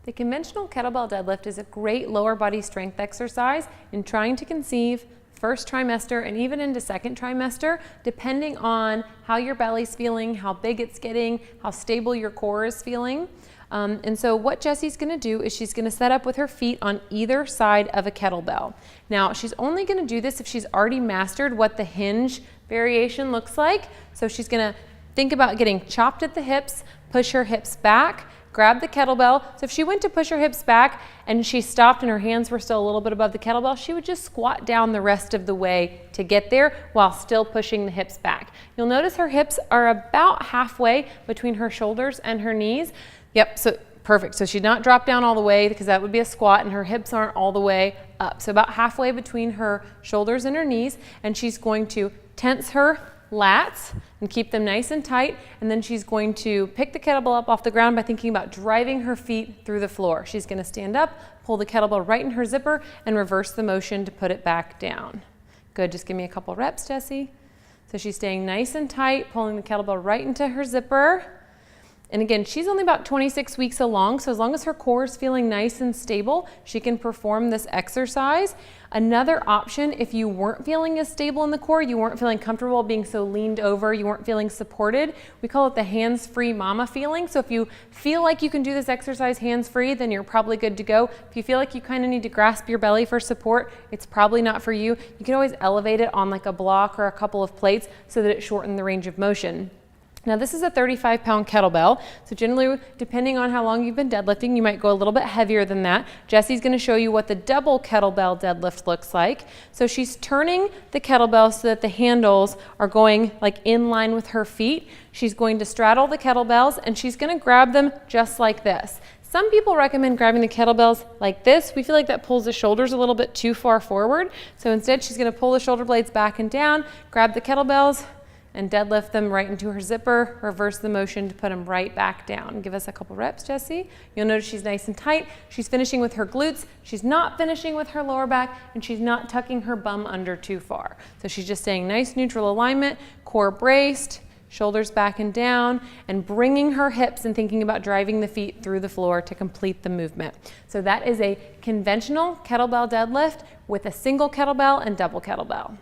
The conventional kettlebell deadlift is a great lower body strength exercise in trying to conceive, first trimester, and even into second trimester, depending on how your belly's feeling, how big it's getting, how stable your core is feeling. And so what Jessie's gonna do is she's gonna set up with her feet on either side of a kettlebell. Now, she's only gonna do this if she's already mastered what the hinge variation looks like. So she's gonna think about getting chopped at the hips, push her hips back, grab the kettlebell. So if she went to push her hips back and she stopped and her hands were still a little bit above the kettlebell, she would just squat down the rest of the way to get there while still pushing the hips back. You'll notice her hips are about halfway between her shoulders and her knees. Yep, so perfect. So she'd not drop down all the way because that would be a squat, and her hips aren't all the way up. So about halfway between her shoulders and her knees, and she's going to tense her lats and keep them nice and tight, and then she's going to pick the kettlebell up off the ground by thinking about driving her feet through the floor. She's going to stand up, pull the kettlebell right in her zipper, and reverse the motion to put it back down. Good, just give me a couple reps, Jessie. So she's staying nice and tight, pulling the kettlebell right into her zipper. And again, she's only about 26 weeks along, so as long as her core is feeling nice and stable, she can perform this exercise. Another option, if you weren't feeling as stable in the core, you weren't feeling comfortable being so leaned over, you weren't feeling supported, we call it the hands-free mama feeling. So if you feel like you can do this exercise hands-free, then you're probably good to go. If you feel like you kind of need to grasp your belly for support, it's probably not for you. You can always elevate it on like a block or a couple of plates so that it shortens the range of motion. Now this is a 35-pound kettlebell, so generally, depending on how long you've been deadlifting, you might go a little bit heavier than that. Jessie's gonna show you what the double kettlebell deadlift looks like. So she's turning the kettlebell so that the handles are going like in line with her feet. She's going to straddle the kettlebells, and she's gonna grab them just like this. Some people recommend grabbing the kettlebells like this. We feel like that pulls the shoulders a little bit too far forward. So instead, she's gonna pull the shoulder blades back and down, grab the kettlebells, and deadlift them right into her zipper, reverse the motion to put them right back down. Give us a couple reps, Jessie. You'll notice she's nice and tight. She's finishing with her glutes. She's not finishing with her lower back, and she's not tucking her bum under too far. So she's just staying nice neutral alignment, core braced, shoulders back and down, and bringing her hips and thinking about driving the feet through the floor to complete the movement. So that is a conventional kettlebell deadlift with a single kettlebell and double kettlebell.